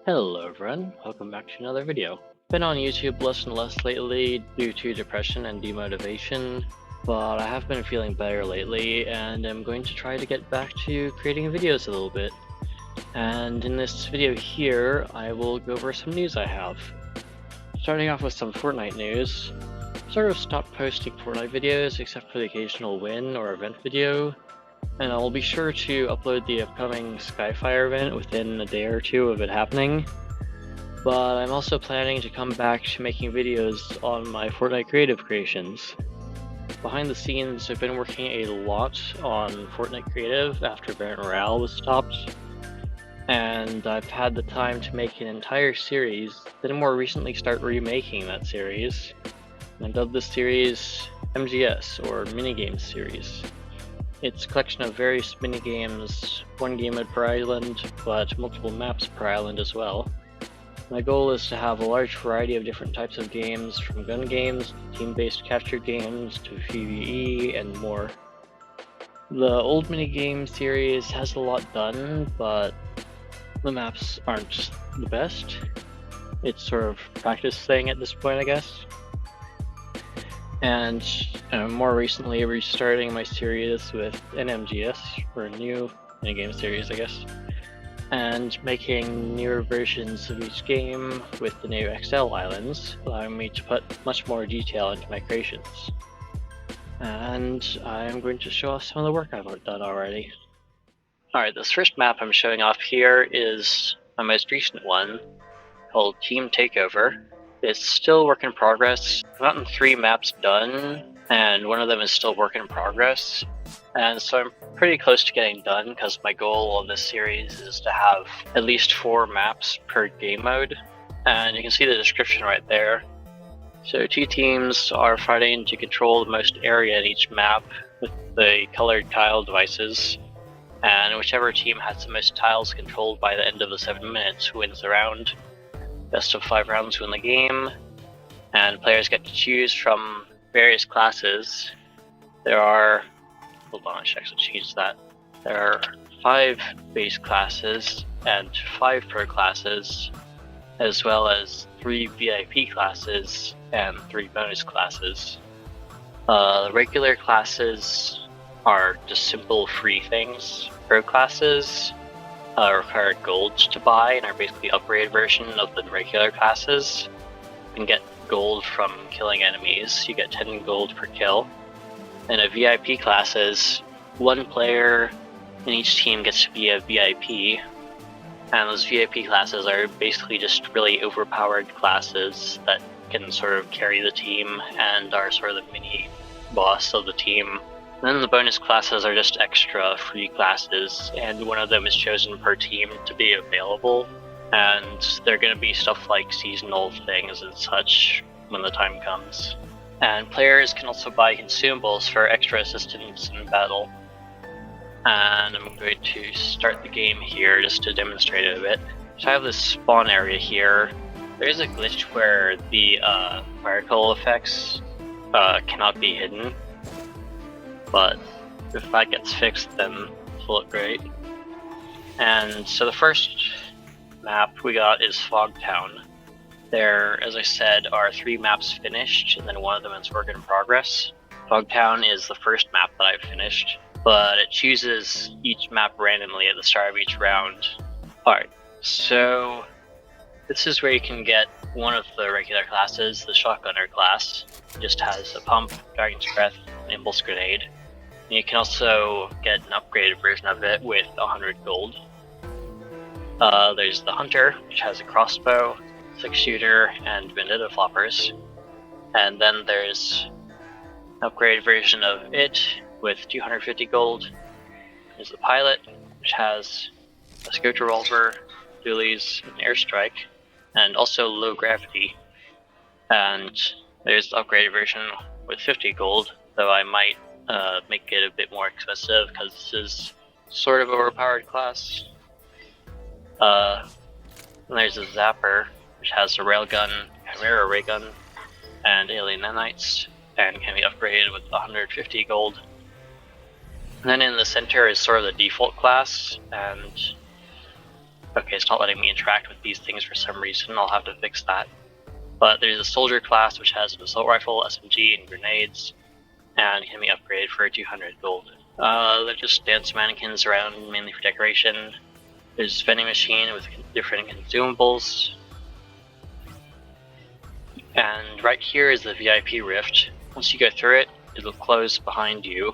Hello everyone, welcome back to another video. Been on YouTube less and less lately due to depression and demotivation, but I have been feeling better lately and I'm going to try to get back to creating videos a little bit. And in this video here, I will go over some news I have. Starting off with some Fortnite news. Sort of stopped posting Fortnite videos except for the occasional win or event video. And I'll be sure to upload the upcoming Skyfire event within a day or two of it happening. But I'm also planning to come back to making videos on my Fortnite Creative creations. Behind the scenes, I've been working a lot on Fortnite Creative after Variant Royale was stopped. And I've had the time to make an entire series, then more recently start remaking that series. And I dubbed this series MGS, or Minigames Series. It's a collection of various minigames, one game per island, but multiple maps per island as well. My goal is to have a large variety of different types of games, from gun games, to team-based capture games, to PvE, and more. The old minigame series has a lot done, but the maps aren't the best. It's sort of a practice thing at this point, I guess. And more recently restarting my series with NMGS, for a new minigame series I guess, and making newer versions of each game with the new XL islands, allowing me to put much more detail into my creations. And I'm going to show off some of the work I've done already. Alright, this first map I'm showing off here is my most recent one, called Team Takeover. It's still work in progress. I've gotten 3 maps done, and one of them is still work in progress. And so I'm pretty close to getting done, because my goal of this series is to have at least 4 maps per game mode. And you can see the description right there. So 2 teams are fighting to control the most area in each map with the colored tile devices. And whichever team has the most tiles controlled by the end of the 7 minutes wins the round. Best of 5 rounds win the game, and players get to choose from various classes. There are, hold on, I should actually change that. There are 5 base classes and 5 pro classes, as well as 3 VIP classes and 3 bonus classes. The regular classes are just simple free things. Pro classes require gold to buy and are basically the upgraded version of the regular classes. You can get gold from killing enemies. You get 10 gold per kill. And the VIP classes, 1 player in each team gets to be a VIP. And those VIP classes are basically just really overpowered classes that can sort of carry the team and are sort of the mini boss of the team. And then the bonus classes are just extra free classes, and one of them is chosen per team to be available. And they're going to be stuff like seasonal things and such when the time comes. And players can also buy consumables for extra assistance in battle. And I'm going to start the game here just to demonstrate it a bit. So I have this spawn area here. There's a glitch where the particle effects cannot be hidden. But if that gets fixed, then it'll look great. And so the first map we got is Fogtown. There, as I said, are 3 maps finished, and then one of them is work in progress. Fogtown is the first map that I've finished, but it chooses each map randomly at the start of each round. Alright, so this is where you can get one of the regular classes, the Shotgunner class. It just has a pump, Dragon's Breath, and Impulse Grenade. And you can also get an upgraded version of it with 100 gold. There's the Hunter, which has a crossbow, 6-shooter, and Vendetta floppers. And then there's an upgraded version of it with 250 gold. There's the Pilot, which has a scout revolver, dualies, and airstrike, and also low gravity. And there's the upgraded version with 50 gold, though I might make it a bit more expensive because this is sort of overpowered class. And there's a Zapper, which has a railgun, Chimera ray gun, and alien nanites, and can be upgraded with 150 gold. And then in the center is sort of the default class, and okay, it's not letting me interact with these things for some reason. I'll have to fix that. But there's a soldier class which has an assault rifle, SMG, and grenades, and can be upgraded for 200 gold. They're just dance mannequins around mainly for decoration. There's a vending machine with different consumables. And right here is the VIP rift. Once you go through it, it'll close behind you,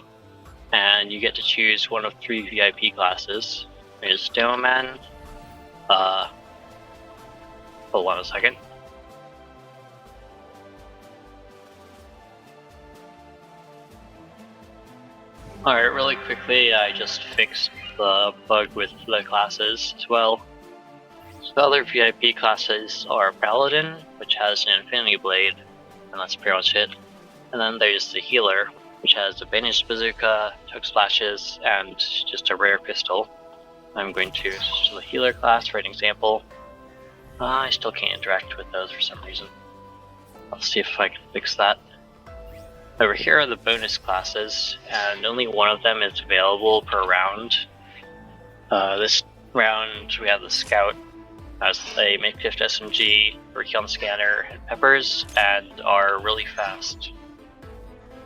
and you get to choose one of 3 VIP classes. There's Demo Man. Hold on a second. Alright, really quickly, I just fixed the bug with the classes as well. So the other VIP classes are Paladin, which has an Infinity Blade, and that's pretty much it. And then there's the Healer, which has a Banished Bazooka, Toke Splashes, and just a rare pistol. I'm going to switch to the Healer class for an example. I still can't interact with those for some reason. I'll see if I can fix that. Over here are the bonus classes, and only one of them is available per round. This round we have the Scout, has a makeshift SMG, recon scanner, and peppers, and are really fast.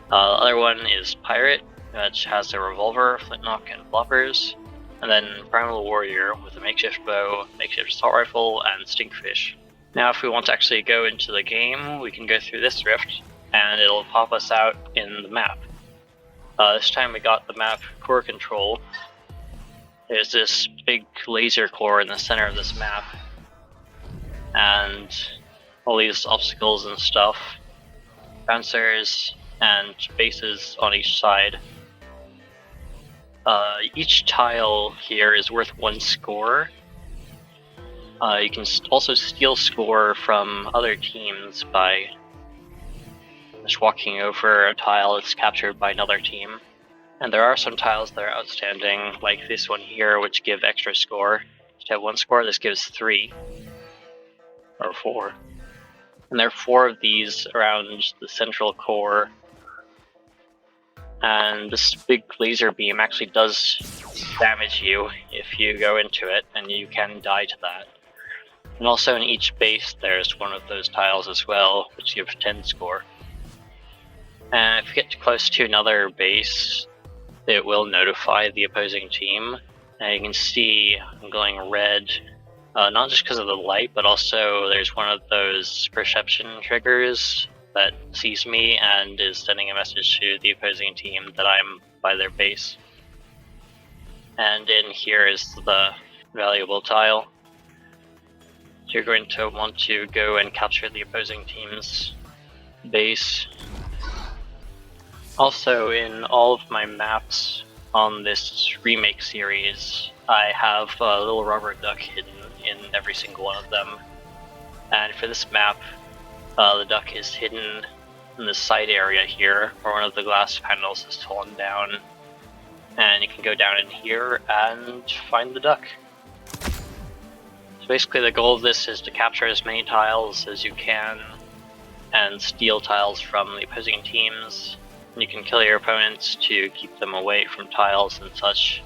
The other one is Pirate, which has a revolver, flintlock, and floppers. And then Primal Warrior with a makeshift bow, makeshift assault rifle, and stinkfish. Now if we want to actually go into the game, we can go through this rift, and it'll pop us out in the map. This time we got the map core control. There's this big laser core in the center of this map, and all these obstacles and stuff, bouncers, and bases on each side. Each tile here is worth 1 score. You can also steal score from other teams by just walking over a tile that's captured by another team. And there are some tiles that are outstanding, like this one here, which give extra score. To have 1 score, this gives 3. Or 4. And there are 4 of these around the central core. And this big laser beam actually does damage you if you go into it, and you can die to that. And also in each base there's one of those tiles as well, which give 10 score. And if you get close to another base, it will notify the opposing team. And you can see I'm glowing red, not just because of the light, but also there's one of those perception triggers that sees me and is sending a message to the opposing team that I'm by their base. And in here is the valuable tile. So you're going to want to go and capture the opposing team's base. Also, in all of my maps on this remake series, I have a little rubber duck hidden in every single one of them. And for this map, the duck is hidden in the side area here, where one of the glass panels is fallen down. And you can go down in here and find the duck. So basically the goal of this is to capture as many tiles as you can, and steal tiles from the opposing teams. And you can kill your opponents to keep them away from tiles and such.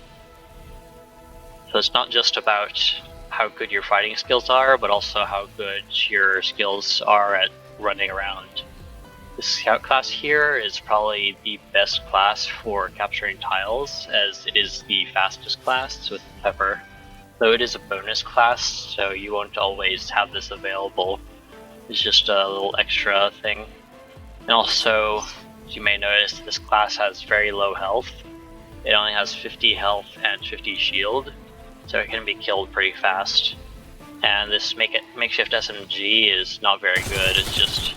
So it's not just about how good your fighting skills are, but also how good your skills are at running around. The Scout class here is probably the best class for capturing tiles, as it is the fastest class with Pepper. Though it is a bonus class, so you won't always have this available. It's just a little extra thing. And also, as you may notice, this class has very low health. It only has 50 health and 50 shield, so it can be killed pretty fast. And this makeshift SMG is not very good, it's just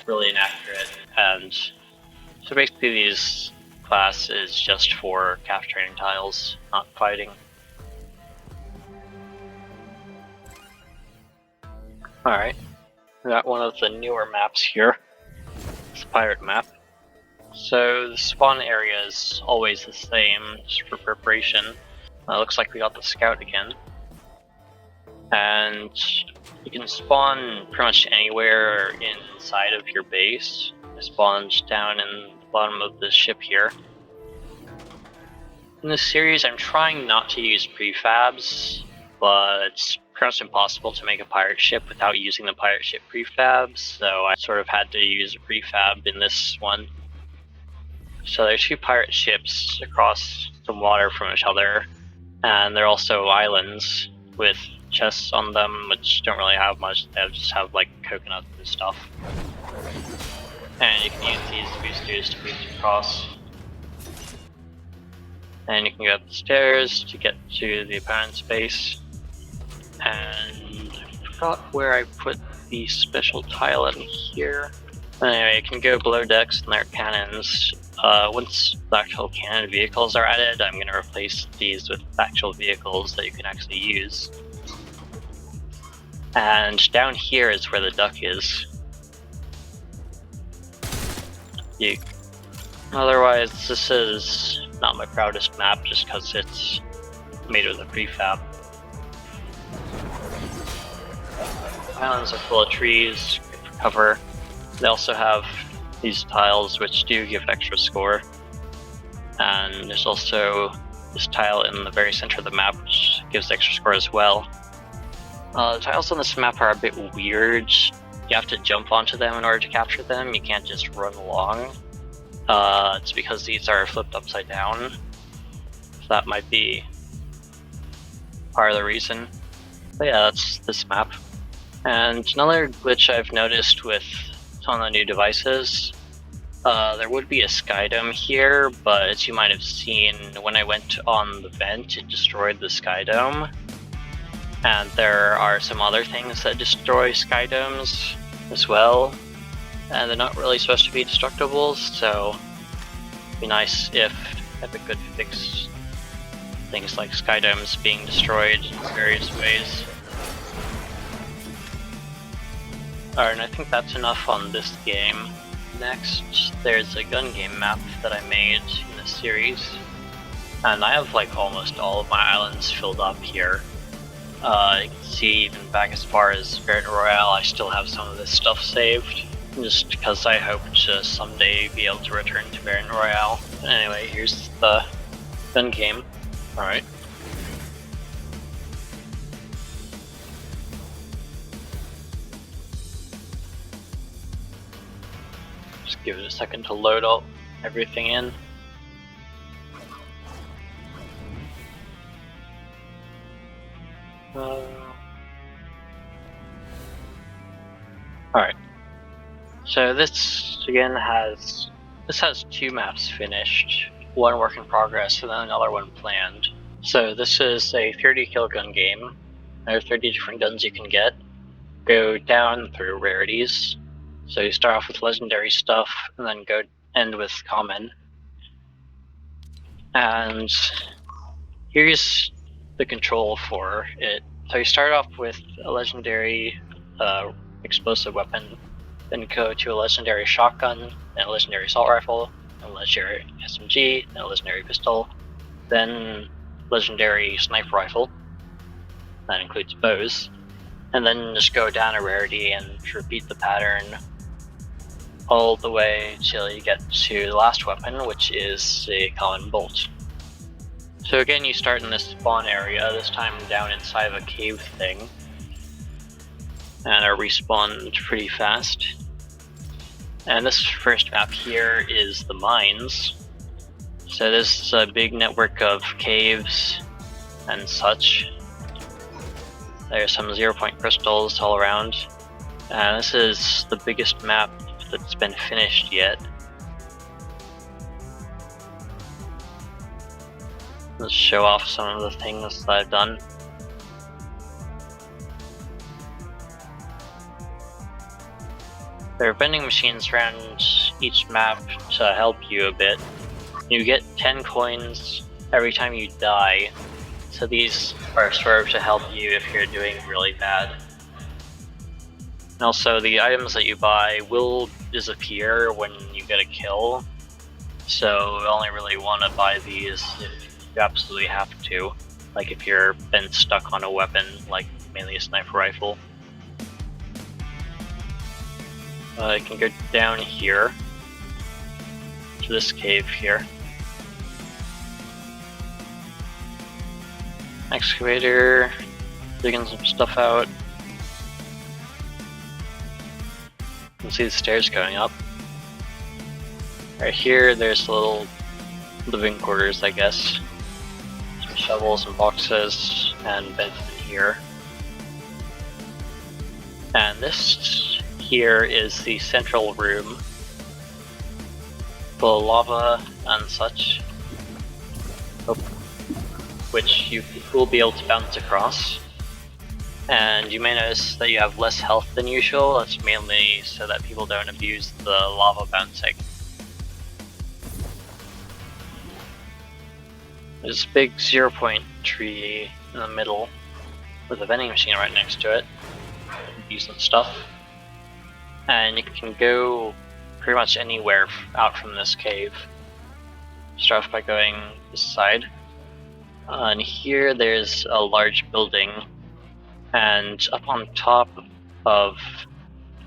really inaccurate. And so basically this class is just for capturing tiles, not fighting. Alright, we got one of the newer maps here. It's a pirate map. So the spawn area is always the same, just for preparation. Looks like we got the Scout again. And you can spawn pretty much anywhere inside of your base. I spawned down in the bottom of the ship here. In this series, I'm trying not to use prefabs, but it's pretty much impossible to make a pirate ship without using the pirate ship prefabs, so I sort of had to use a prefab in this one. So there's 2 pirate ships across some water from each other, and they're also islands with chests on them, which don't really have much. They just have like coconuts and stuff. And you can use these boosters to boost across. And you can go up the stairs to get to the opponent's base. And I forgot where I put the special tile in here. Anyway, you can go below decks and there are cannons. Once the actual cannon vehicles are added, I'm going to replace these with actual vehicles that you can actually use. And down here is where the duck is. Otherwise, this is not my proudest map just because it's made with a prefab. Islands are full of trees, good for cover. They also have these tiles which do give extra score. And there's also this tile in the very center of the map which gives extra score as well. The tiles on this map are a bit weird. You have to jump onto them in order to capture them, you can't just run along. It's because these are flipped upside down. So that might be part of the reason. But yeah, that's this map. And another glitch I've noticed with some of the new devices, there would be a skydome here, but as you might have seen, when I went on the vent, it destroyed the skydome. And there are some other things that destroy skydomes as well, and they're not really supposed to be destructible, so it'd be nice if Epic could fix things like skydomes being destroyed in various ways. Alright, and I think that's enough on this game. Next, there's a gun game map that I made in this series, and I have like almost all of my islands filled up here. You can see even back as far as Variant Royale, I still have some of this stuff saved, just because I hope to someday be able to return to Variant Royale. Anyway, here's the gun game. Alright. Just give it a second to load everything in. Alright. So this again has 2 maps finished, one work in progress and then another one planned. So this is a 30 kill gun game. There are 30 different guns you can get. Go down through rarities. So you start off with legendary stuff and then end with common. And here's the control for it. So you start off with a legendary explosive weapon, then go to a legendary shotgun, then a legendary assault rifle, then a legendary SMG, then a legendary pistol, then legendary sniper rifle. That includes bows. And then just go down a rarity and repeat the pattern all the way till you get to the last weapon, which is a common bolt. So again, you start in this spawn area, this time down inside of a cave thing, and are respawned pretty fast. And this first map here is the mines. So this is a big network of caves and such. There's some 0-point crystals all around. And this is the biggest map that's been finished yet. Let's show off some of the things that I've done. There are vending machines around each map to help you a bit. You get 10 coins every time you die, so these are sort of to help you if you're doing really bad. And also, the items that you buy will disappear when you get a kill, so you only really want to buy these if you absolutely have to, like if you're been stuck on a weapon, like mainly a sniper rifle. I can go down here to this cave here. excavator, digging some stuff out. You can see the stairs going up. Right here, there's a little living quarters, I guess. Some shovels and boxes and beds in here. And this here is the central room, full of lava and such, which you will be able to bounce across. And you may notice that you have less health than usual. That's mainly so that people don't abuse the lava bouncing. There's a big 0-point tree in the middle with a vending machine right next to it. Use some stuff. And you can go pretty much anywhere out from this cave. Start off by going this side. And here there's a large building. And up on top of,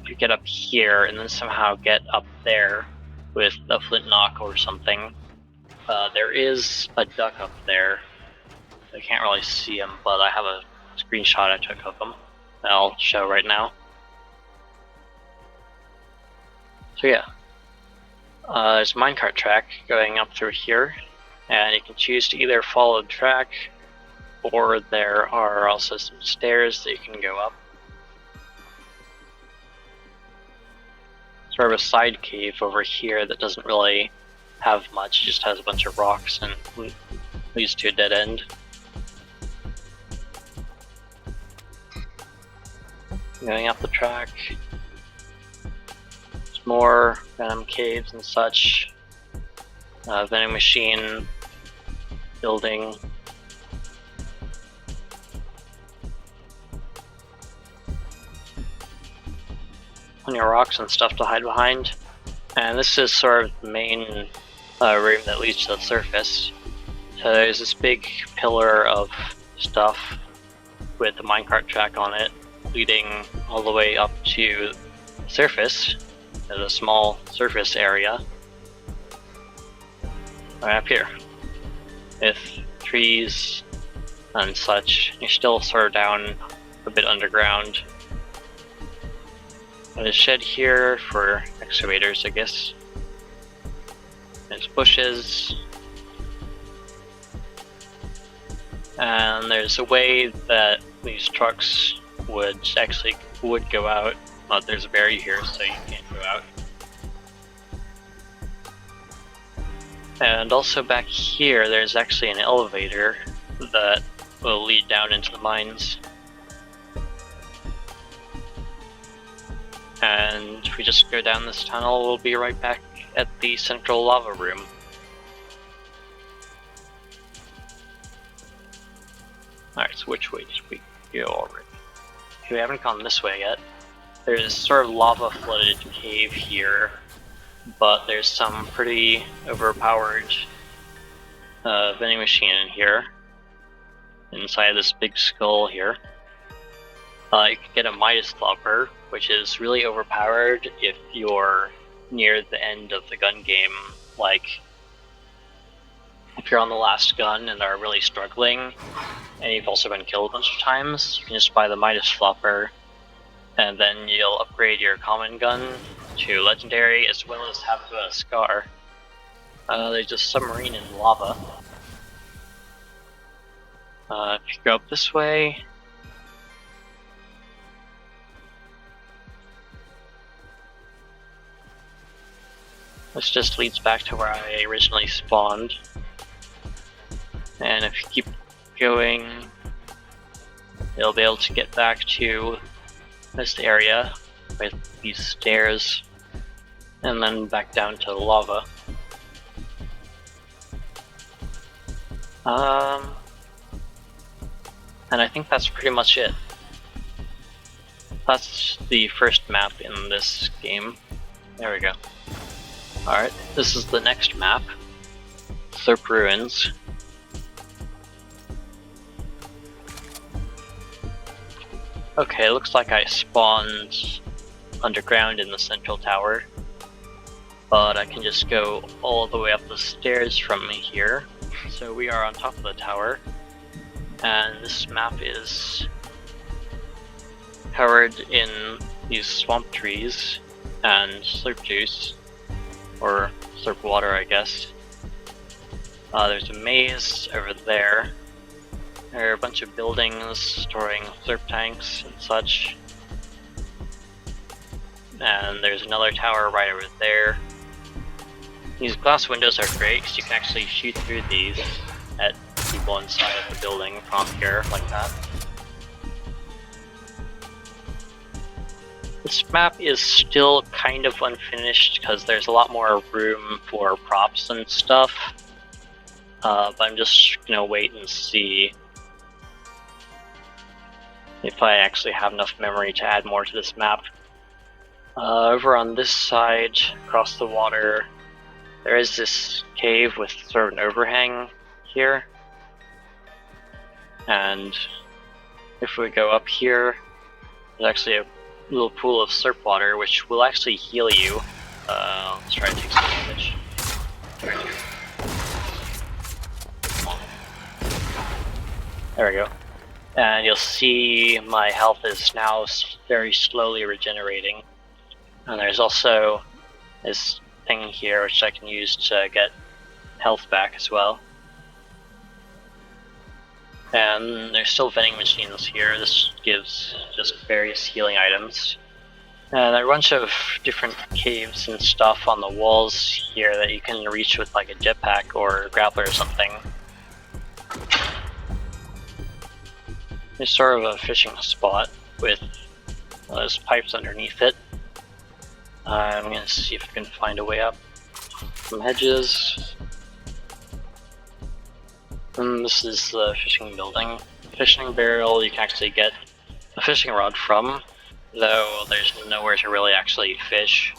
you get up here and then somehow get up there with a flint knock or something. There is a duck up there. I can't really see him, but I have a screenshot I took of him that I'll show right now. So yeah, there's a minecart track going up through here, and you can choose to either follow the track, or there are also some stairs that you can go up. Sort of a side cave over here that doesn't really have much, it just has a bunch of rocks and leads to a dead end. Going up the track, there's more venom caves and such. Vending machine, building. Plenty of rocks and stuff to hide behind. And this is sort of the main room that leads to the surface. So there's this big pillar of stuff with the minecart track on it, leading all the way up to the surface. There's a small surface area right up here with trees and such. You're still sort of down a bit underground. There's a shed here for excavators, I guess. There's bushes. And there's a way that these trucks would go out, but there's a barrier here so you can't go out. And also back here there's actually an elevator that will lead down into the mines. And if we just go down this tunnel, we'll be right back at the central lava room. Alright, so which way did we go already? Okay, we haven't gone this way yet. There's sort of lava flooded cave here, but there's some pretty overpowered vending machine in here, inside this big skull here. You can get a Midas Flopper, which is really overpowered if you're near the end of the gun game, like if you're on the last gun and are really struggling, and you've also been killed a bunch of times, you can just buy the Midas Flopper, and then you'll upgrade your common gun to legendary, as well as have a scar. There's a submarine in lava. If you go up this way, this just leads back to where I originally spawned. And if you keep going, you'll be able to get back to this area with these stairs, and then back down to the lava. And I think that's pretty much it. That's the first map in this game. There we go. Alright, this is the next map. Slurp Ruins. Okay, looks like I spawned underground in the central tower, but I can just go all the way up the stairs from here. So we are on top of the tower, And this map is covered in these swamp trees and slurp juice, or slurp water, I guess. There's a maze over there. There are a bunch of buildings storing slurp tanks and such. And there's another tower right over there. These glass windows are great because you can actually shoot through these at people inside of the building from here, like that. This map is still kind of unfinished because there's a lot more room for props and stuff. But I'm just gonna wait and see if I actually have enough memory to add more to this map. Over on this side, across the water, there is this cave with sort of an overhang here. And if we go up here, there's actually a little pool of slurp water, which will actually heal you. Let's try to take some damage. There we go. And you'll see my health is now very slowly regenerating. And there's also this thing here which I can use to get health back as well. And there's still vending machines here. This gives just various healing items. And there are a bunch of different caves and stuff on the walls here that you can reach with like a jetpack or a grappler or something. There's sort of a fishing spot with those pipes underneath it. I'm gonna see if I can find a way up some hedges. And this is the fishing building. Fishing barrel you can actually get a fishing rod from, though there's nowhere to really actually fish.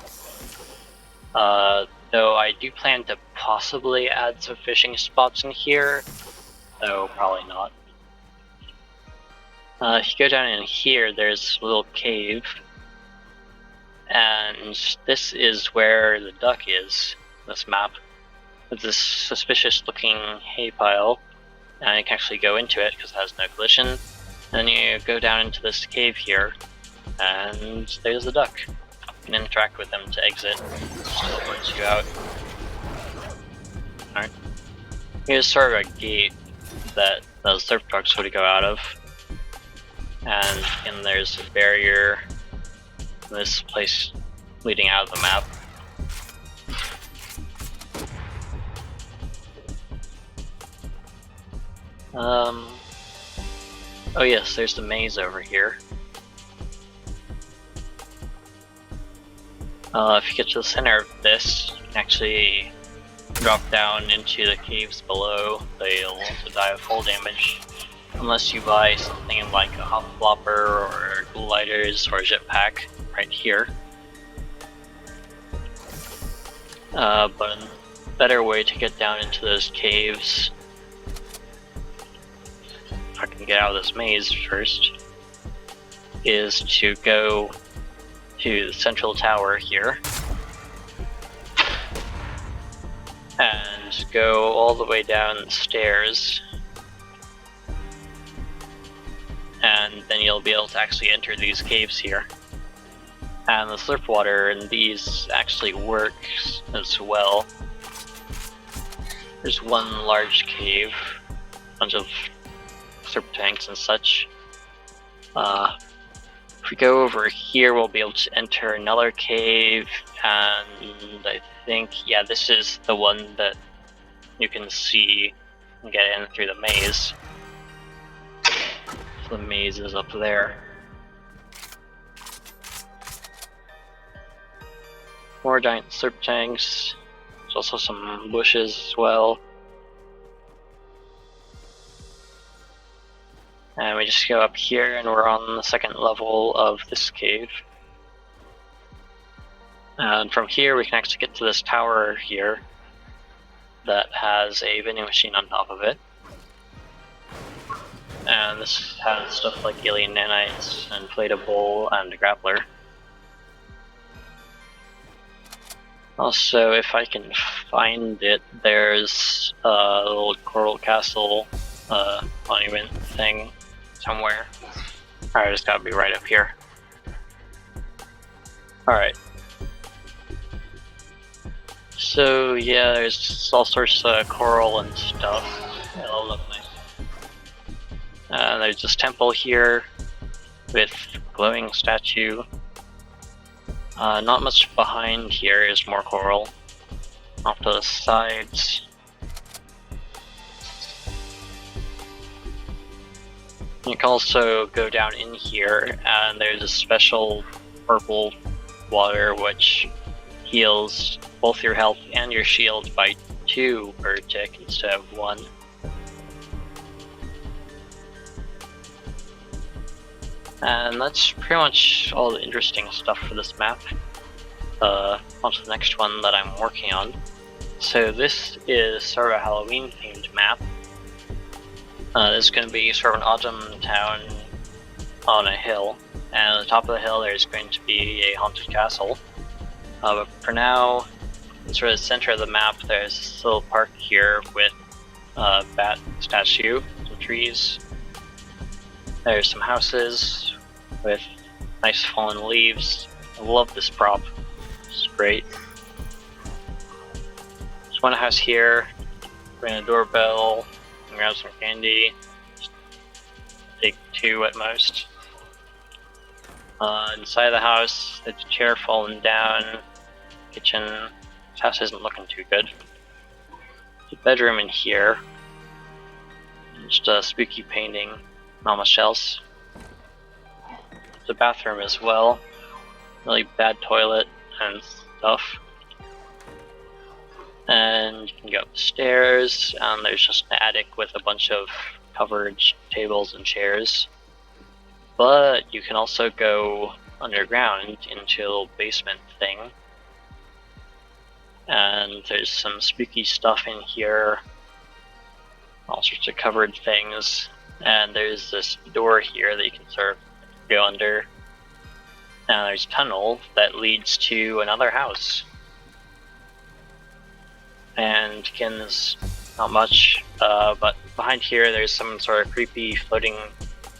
Though I do plan to possibly add some fishing spots in here, though probably not. If you go down in here, there's a little cave. And this is where the duck is, this map. With this suspicious looking hay pile. And you can actually go into it because it has no collision. And then you go down into this cave here, and there's the duck. You can interact with them to exit. Still points you out. Alright. Here's sort of a gate that those surf trucks would go out of. And there's a barrier in this place leading out of the map. Oh yes, there's the maze over here. If you get to the center of this, you can actually drop down into the caves below. They'll also die of full damage. Unless you buy something like a hop flopper or gliders or a jetpack right here. But a better way to get down into those caves, if I can get out of this maze first, is to go to the central tower here and go all the way down the stairs, and then you'll be able to actually enter these caves here. And the slurp water in these actually works as well. There's one large cave, a bunch of slurp tanks and such. If we go over here, we'll be able to enter another cave, and I think, yeah, this is the one that you can see and get in through the maze. So the maze is up there. More giant slurp tanks. There's also some bushes as well. And we just go up here and we're on the second level of this cave. And from here we can actually get to this tower here that has a vending machine on top of it. And this has stuff like alien nanites, inflatable, and a grappler. Also, if I can find it, there's a little coral castle monument thing somewhere. Alright, it's gotta be right up here. Alright. So yeah, there's all sorts of coral and stuff. It'll look nice. There's this temple here with glowing statue. Not much behind here is more coral. Off to the sides. You can also go down in here, and there's a special purple water which heals both your health and your shield by 2 per tick instead of 1. And that's pretty much all the interesting stuff for this map. On to the next one that I'm working on. So this is sort of a Halloween themed map. This is going to be sort of an autumn town on a hill, and at the top of the hill there's going to be a haunted castle. But for now, in sort of the center of the map, there's this little park here with a bat statue, some trees. There's some houses with nice fallen leaves. I love this prop, it's great. There's one house here, ring a doorbell, and grab some candy. Just take 2 at most. Inside the house, there's a chair fallen down. Kitchen. This house isn't looking too good. There's a bedroom in here. Just a spooky painting, not much else. There's a bathroom as well. Really bad toilet and stuff. And you can go upstairs, and there's just an attic with a bunch of covered tables and chairs. But you can also go underground into a little basement thing. And there's some spooky stuff in here. All sorts of covered things. And there's this door here that you can sort of go under. And there's a tunnel that leads to another house. And again, there's not much, but behind here there's some sort of creepy floating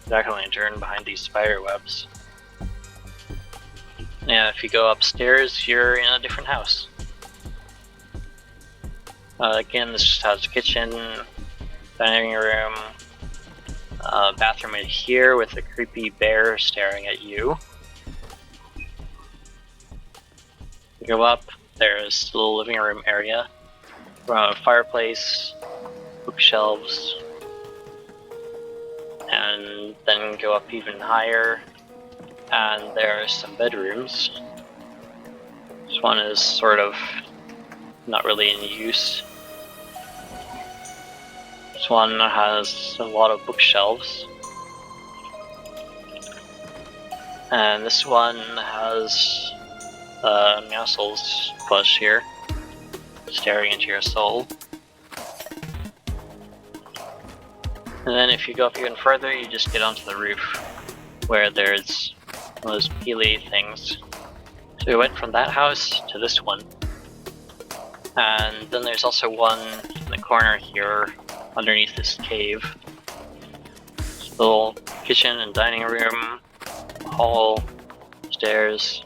jack-o'-lantern behind these spider webs. Yeah, if you go upstairs, you're in a different house. Again, this just has a kitchen, dining room, bathroom in here with a creepy bear staring at you. You go up, there's a little living room area, fireplace, bookshelves, and then go up even higher, and there are some bedrooms. This one is sort of not really in use. This one has a lot of bookshelves. And this one has Meowscles plush here, staring into your soul. And then if you go up even further, you just get onto the roof, where there's one of those peely things. So we went from that house to this one. And then there's also one in the corner here, underneath this cave. It's a little kitchen and dining room, hall, stairs,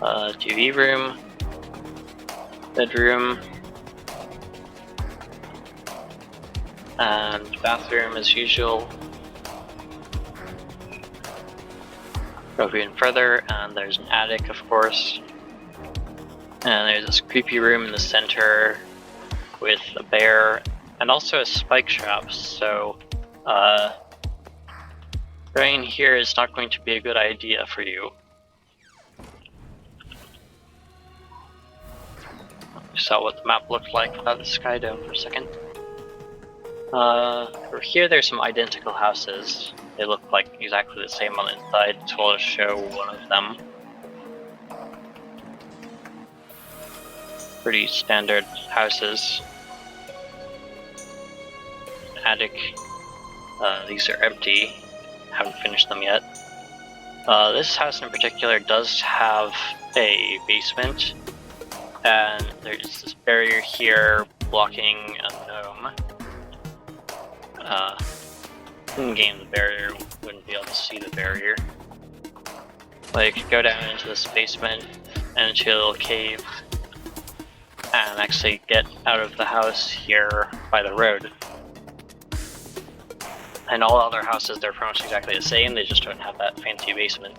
TV room, bedroom, and bathroom as usual. Go even further, and there's an attic, of course. And there's this creepy room in the center with a bear and also a spike trap. So, going here is not going to be a good idea for you. You saw what the map looked like without the sky dome for a second. Over here, there's some identical houses. They look like exactly the same on the inside, so I'll just show one of them. Pretty standard houses. Attic. These are empty. Haven't finished them yet. This house in particular does have a basement, and there's this barrier here blocking a gnome. In-game, the barrier wouldn't be able to see the barrier. Like, go down into this basement and into a little cave and actually get out of the house here by the road. And all other houses, they're pretty much exactly the same, they just don't have that fancy basement.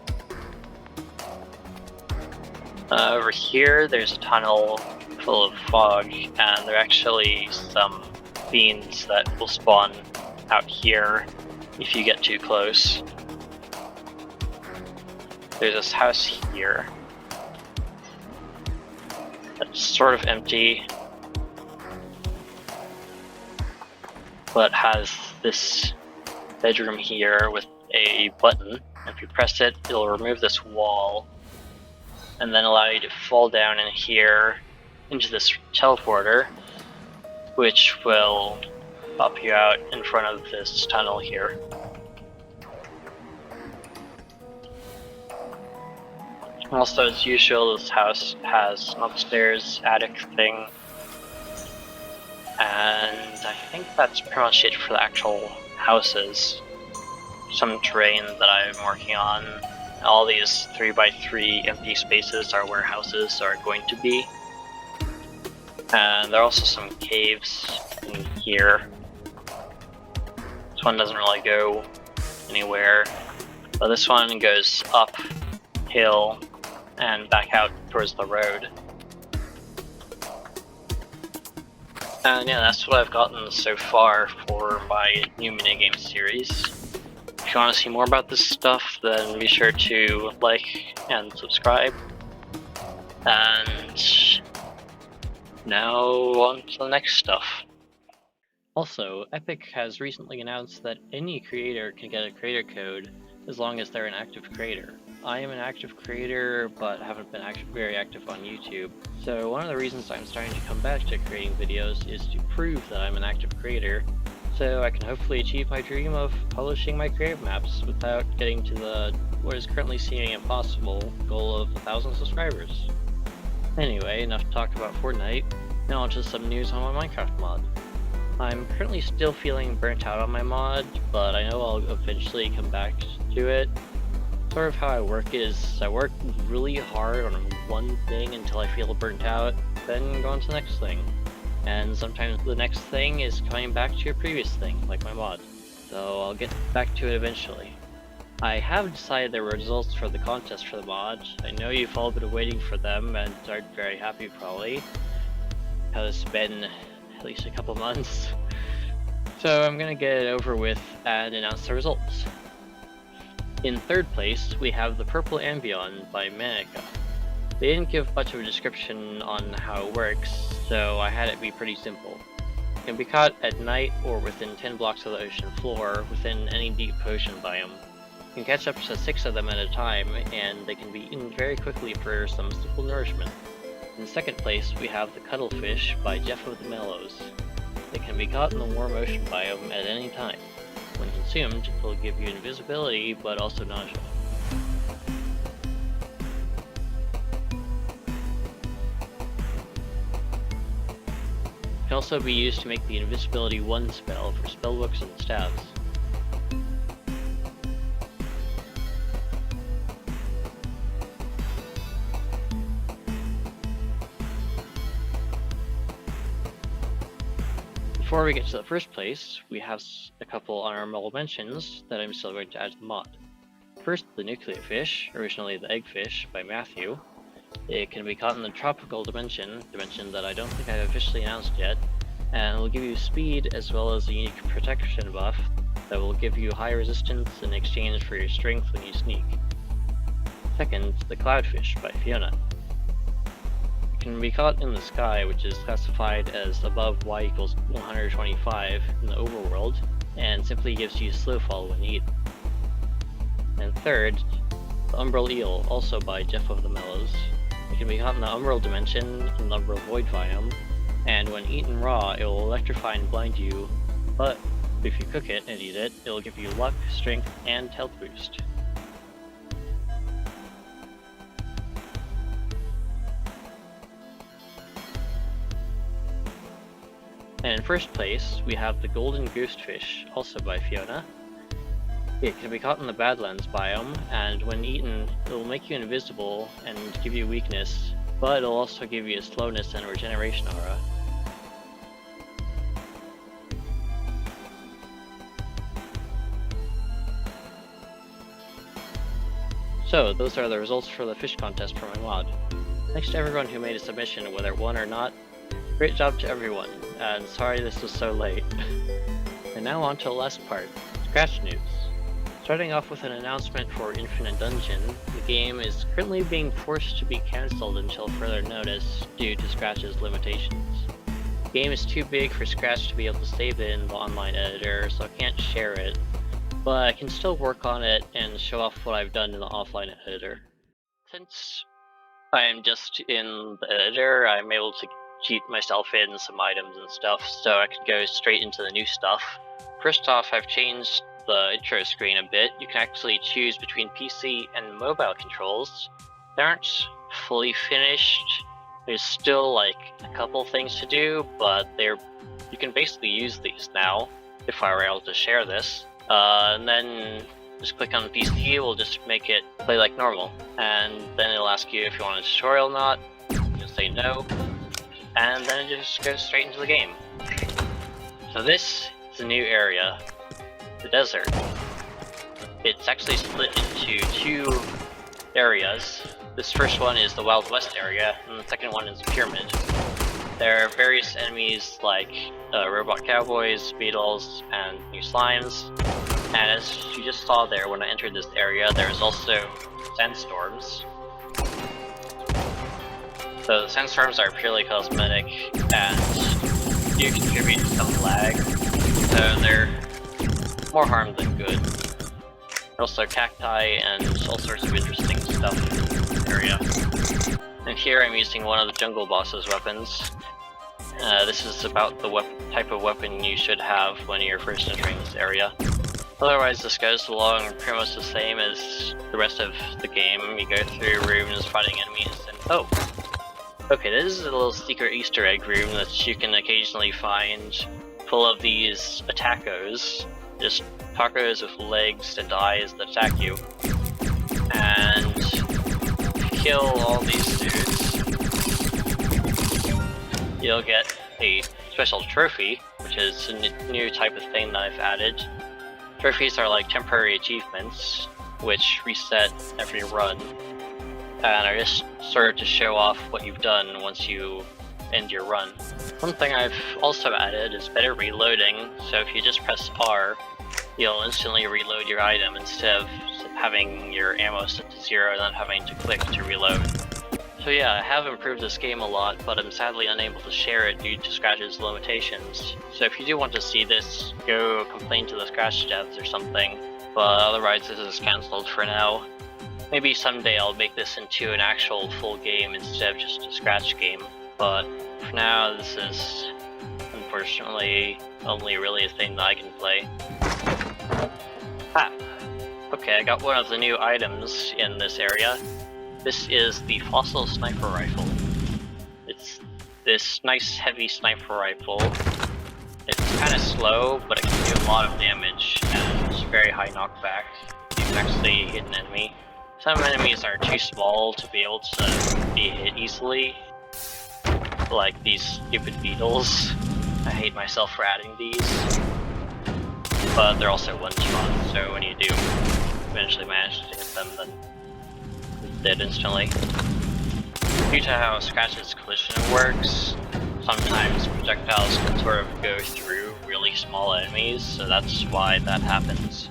Over here, there's a tunnel full of fog, and there are actually some fiends that will spawn out here if you get too close. There's this house here that's sort of empty, but has this bedroom here with a button. If you press it, it'll remove this wall and then allow you to fall down in here into this teleporter, which will pop you out in front of this tunnel here. Also, as usual, this house has an upstairs attic thing, and I think that's pretty much it for the actual houses. Some terrain that I'm working on. All these 3x3 empty spaces are where houses are going to be. And there are also some caves in here. This one doesn't really go anywhere, but this one goes uphill and back out towards the road. And yeah, that's what I've gotten so far for my new minigame series. If you want to see more about this stuff, then be sure to like and subscribe. And now on to the next stuff. Also, Epic has recently announced that any creator can get a creator code as long as they're an active creator. I am an active creator, but haven't been very active on YouTube. So one of the reasons I'm starting to come back to creating videos is to prove that I'm an active creator, so I can hopefully achieve my dream of publishing my creative maps without getting to what is currently seeming impossible goal of 1,000 subscribers. Anyway, enough talk about Fortnite, now onto some news on my Minecraft mod. I'm currently still feeling burnt out on my mod, but I know I'll eventually come back to it. Sort of how I work is, I work really hard on one thing until I feel burnt out, then go on to the next thing. And sometimes the next thing is coming back to your previous thing, like my mod. So I'll get back to it eventually. I have decided the results for the contest for the mod. I know you've all been waiting for them and aren't very happy probably, because it's been at least a couple months. So I'm gonna get it over with and announce the results. In third place, we have the Purple Ambion by Manica. They didn't give much of a description on how it works, so I had it be pretty simple. It can be caught at night or within 10 blocks of the ocean floor within any deep ocean biome. You can catch up to 6 of them at a time, and they can be eaten very quickly for some simple nourishment. In second place, we have the Cuttlefish by Jeff of the Mellows. They can be caught in the warm ocean biome at any time. When consumed, it will give you invisibility, but also nausea. It can also be used to make the Invisibility 1 spell for spellbooks and staves. Before we get to the first place, we have a couple honorable mentions that I'm still going to add to the mod. First, the Nuclear Fish, originally the Eggfish, by Matthew. It can be caught in the Tropical Dimension that I don't think I've officially announced yet, and it will give you speed as well as a unique protection buff that will give you high resistance in exchange for your strength when you sneak. Second, the Cloudfish by Fiona. It can be caught in the sky, which is classified as above y equals 125 in the overworld, and simply gives you slow fall when eaten. And third, the Umbral Eel, also by Jeff of the Mellows. It can be caught in the Umbral Dimension in the Umbral Void biome, and when eaten raw, it will electrify and blind you, but if you cook it and eat it, it will give you luck, strength, and health boost. And in first place, we have the golden goose-fish, also by Fiona. It can be caught in the Badlands biome, and when eaten, it will make you invisible and give you weakness, but it'll also give you a slowness and regeneration aura. So, those are the results for the fish contest for my mod. Thanks to everyone who made a submission, whether it won or not. Great job to everyone, and sorry this was so late. And now on to the last part, Scratch News. Starting off with an announcement for Infinite Dungeon, the game is currently being forced to be cancelled until further notice due to Scratch's limitations. The game is too big for Scratch to be able to save it in the online editor, so I can't share it, but I can still work on it and show off what I've done in the offline editor. Since I'm just in the editor, I'm able to cheat myself in some items and stuff, so I can go straight into the new stuff. First off, I've changed the intro screen a bit. You can actually choose between PC and mobile controls. They aren't fully finished. There's still like a couple things to do, but you can basically use these now, if I were able to share this. And then just click on PC, it will just make it play like normal. And then it'll ask you if you want a tutorial or not. You'll say no. And then it just goes straight into the game. So this is a new area, the desert. It's actually split into two areas. This first one is the Wild West area, and the second one is the Pyramid. There are various enemies like robot cowboys, beetles, and new slimes. And as you just saw there when I entered this area, there's also sandstorms. So the sandstorms are purely cosmetic and do contribute to some lag, so they're more harm than good. Also cacti and all sorts of interesting stuff in this area. And here I'm using one of the jungle boss's weapons. This is about the type of weapon you should have when you're first entering this area. Otherwise, this goes along pretty much the same as the rest of the game. You go through rooms fighting enemies and oh! Okay, this is a little secret Easter egg room that you can occasionally find full of these attackos. Just tacos with legs and eyes that attack you. And if you kill all these dudes, you'll get a special trophy, which is a new type of thing that I've added. Trophies are like temporary achievements, which reset every run, and are just sort of to show off what you've done once you end your run. One thing I've also added is better reloading, so if you just press R, you'll instantly reload your item instead of having your ammo set to 0 and then having to click to reload. So yeah, I have improved this game a lot, but I'm sadly unable to share it due to Scratch's limitations. So if you do want to see this, go complain to the Scratch devs or something, but otherwise this is cancelled for now. Maybe someday I'll make this into an actual full game instead of just a Scratch game, but for now this is unfortunately only really a thing that I can play. Okay, I got one of the new items in this area. This is the Fossil Sniper Rifle. It's this nice heavy sniper rifle. It's kind of slow, but it can do a lot of damage and it's very high knockback. You can actually hit an enemy. Some enemies are too small to be able to be hit easily, like these stupid beetles. I hate myself for adding these, but they're also one shot, so when you do eventually manage to hit them, then it's dead instantly. Due to how Scratch's collision works, sometimes projectiles can sort of go through really small enemies, so that's why that happens.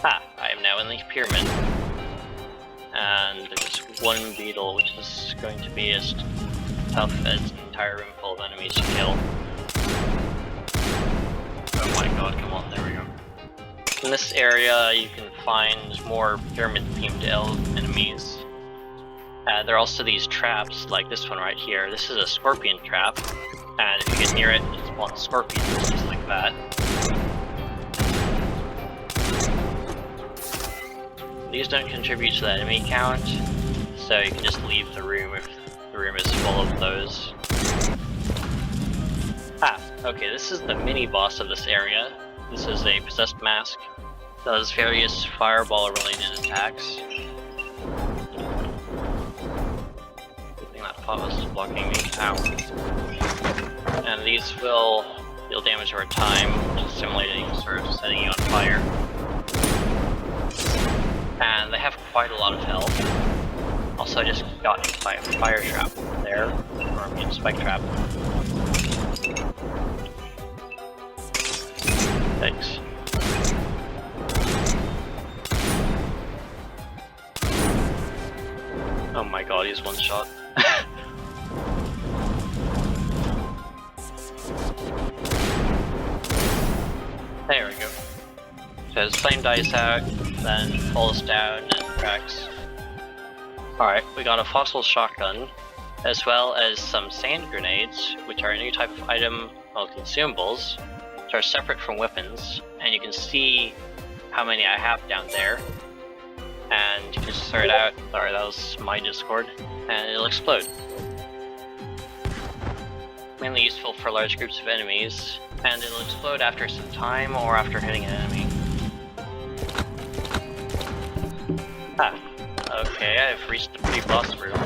I am now in the pyramid, and there's one beetle which is going to be as tough as an entire room full of enemies to kill. Oh my god, come on, there we go. In this area you can find more pyramid-themed enemies. There are also these traps, like this one right here. This is a scorpion trap, and if you get near it, it spawns scorpions just like that. These don't contribute to the enemy count, so you can just leave the room if the room is full of those. Okay, this is the mini boss of this area. This is a possessed mask. Does various fireball related attacks. Good thing that pot was blocking me. Ow. And these will deal damage over time, simulating sort of setting you on fire. And they have quite a lot of health. Also, I just got hit by a fire trap there, or a spike trap. Thanks. Oh my god, he's one shot. There we go. So his flame dies out, then falls down and cracks. Alright, we got a fossil shotgun, as well as some sand grenades, which are a new type of item, well, consumables, which are separate from weapons, and you can see how many I have down there. And you can just throw it out. Sorry, that was my Discord, and it'll explode. Mainly useful for large groups of enemies, and it'll explode after some time or after hitting an enemy. Ah, okay, I've reached the pre-boss room.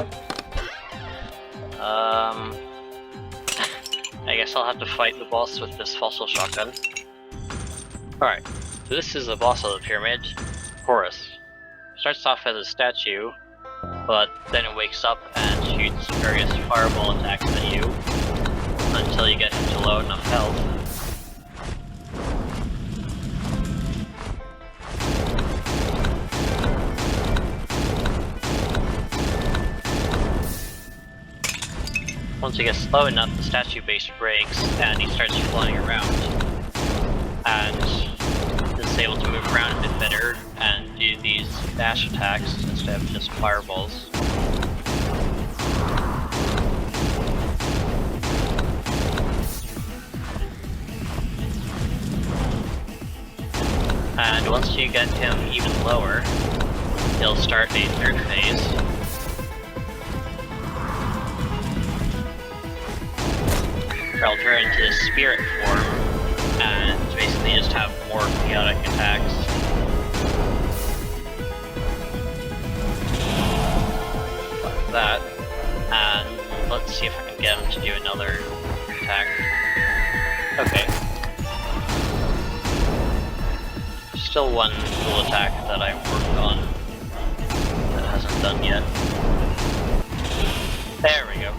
I guess I'll have to fight the boss with this fossil shotgun. Alright, so this is the boss of the pyramid, Horus. Starts off as a statue, but then it wakes up and shoots various fireball attacks at you until you get him to low enough health. Once he gets low enough, the statue base breaks and he starts flying around. And is able to move around a bit better and do these dash attacks instead of just fireballs. And once you get him even lower, he'll start a third phase. Where I'll turn into his spirit form and basically just have more chaotic attacks. Like that. And let's see if I can get him to do another attack. Okay. Still one cool attack that I worked on that hasn't done yet. There we go.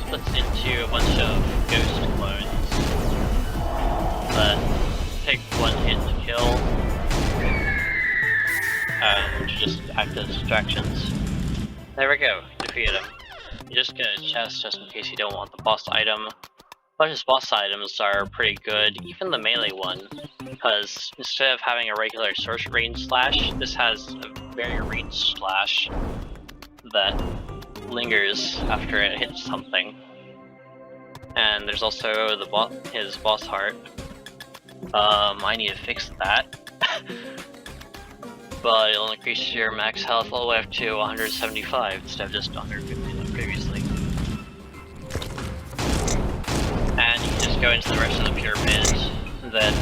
Splits into a bunch of ghost clones that take one hit to kill and just act as distractions. There we go, defeated him. You just get a chest just in case you don't want the boss item. But his boss items are pretty good, even the melee one, because instead of having a regular short range slash, this has a very ranged slash that lingers after it hits something. And there's also the his boss heart. I need to fix that. But it'll increase your max health all the way up to 175 instead of just 150 like previously. And you can just go into the rest of the pyramid, then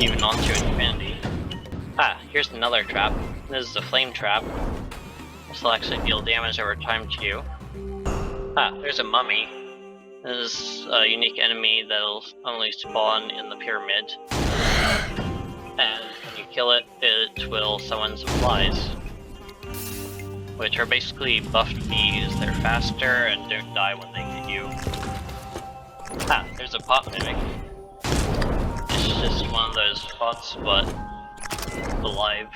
even onto infinity. Ah, here's another trap. This is a flame trap. This will actually deal damage over time to you. Ah, there's a mummy. This is a unique enemy that'll only spawn in the pyramid. And when you kill it, it will summon some flies, which are basically buffed bees. They're faster and don't die when they hit you. Ah, there's a pot mimic. It's just one of those pots, but alive.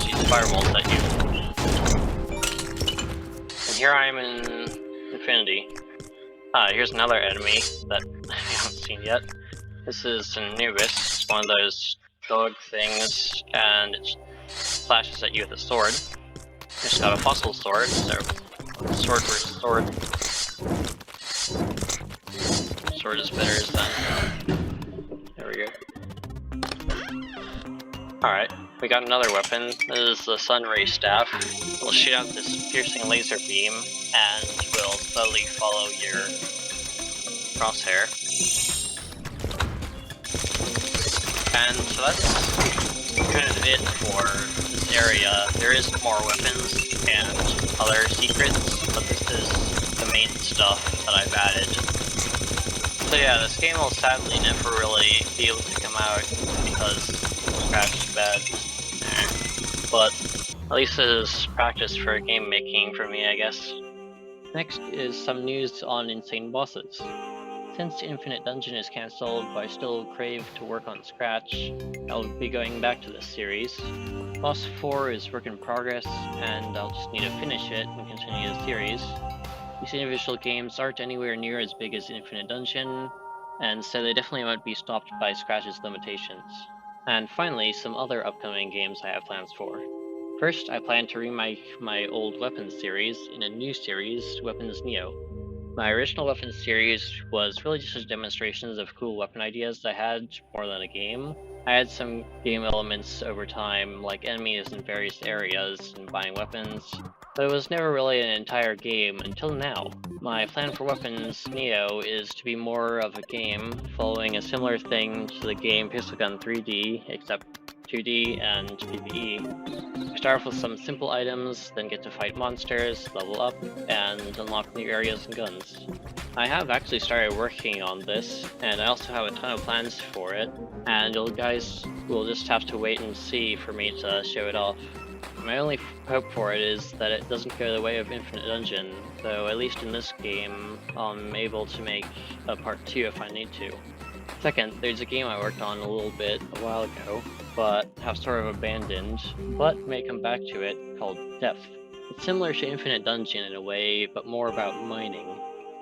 Shoots fireballs at you. And here I am in infinity. Ah, here's another enemy that I haven't seen yet. This is Anubis. It's one of those dog things, and it flashes at you with a sword. It's got a fossil sword, so sword versus sword. Sword is better as done. There we go. Alright, we got another weapon. This is the Sun Ray Staff. It'll shoot out this piercing laser beam and will slowly follow your crosshair. And so that's kind of it for this area. There is more weapons and other secrets, but this is the main stuff that I've added. So yeah, this game will sadly never really be able to come out because Scratch is bad. But at least it is practice for game making for me, I guess. Next is some news on insane bosses. Since Infinite Dungeon is cancelled, but I still crave to work on Scratch, I'll be going back to this series. Boss 4 is work in progress, and I'll just need to finish it and continue the series. These individual games aren't anywhere near as big as Infinite Dungeon, and so they definitely won't be stopped by Scratch's limitations. And finally, some other upcoming games I have plans for. First, I plan to remake my old Weapons series in a new series, Weapons Neo. My original Weapons series was really just demonstrations of cool weapon ideas I had more than a game. I had some game elements over time, like enemies in various areas and buying weapons, but it was never really an entire game until now. My plan for Weapons Neo is to be more of a game, following a similar thing to the game Pistol Gun 3D, except 2D and PvE. Start off with some simple items, then get to fight monsters, level up, and unlock new areas and guns. I have actually started working on this, and I also have a ton of plans for it, and you guys will just have to wait and see for me to show it off. My only hope for it is that it doesn't go the way of Infinite Dungeon, though at least in this game, I'm able to make a part 2 if I need to. Second, there's a game I worked on a little bit a while ago, but have sort of abandoned, but may come back to it, called Depth. It's similar to Infinite Dungeon in a way, but more about mining.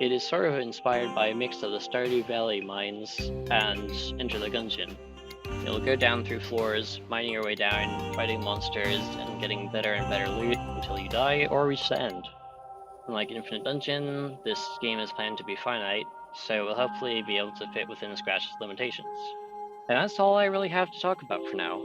It is sort of inspired by a mix of the Stardew Valley mines and Enter the Gungeon. You'll go down through floors, mining your way down, fighting monsters, and getting better and better loot until you die or reach the end. Unlike Infinite Dungeon, this game is planned to be finite, so it will hopefully be able to fit within Scratch's limitations. And that's all I really have to talk about for now.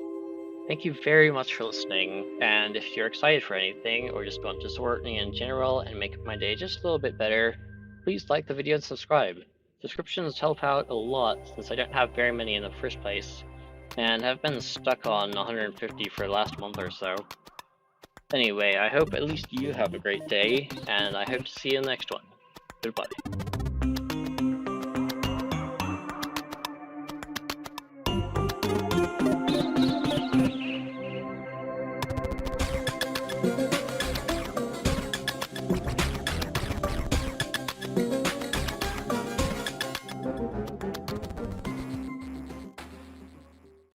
Thank you very much for listening, and if you're excited for anything, or just want to support me in general and make my day just a little bit better, please like the video and subscribe. Subscriptions help out a lot since I don't have very many in the first place, and have been stuck on 150 for the last month or so. Anyway, I hope at least you have a great day, and I hope to see you in the next one. Goodbye.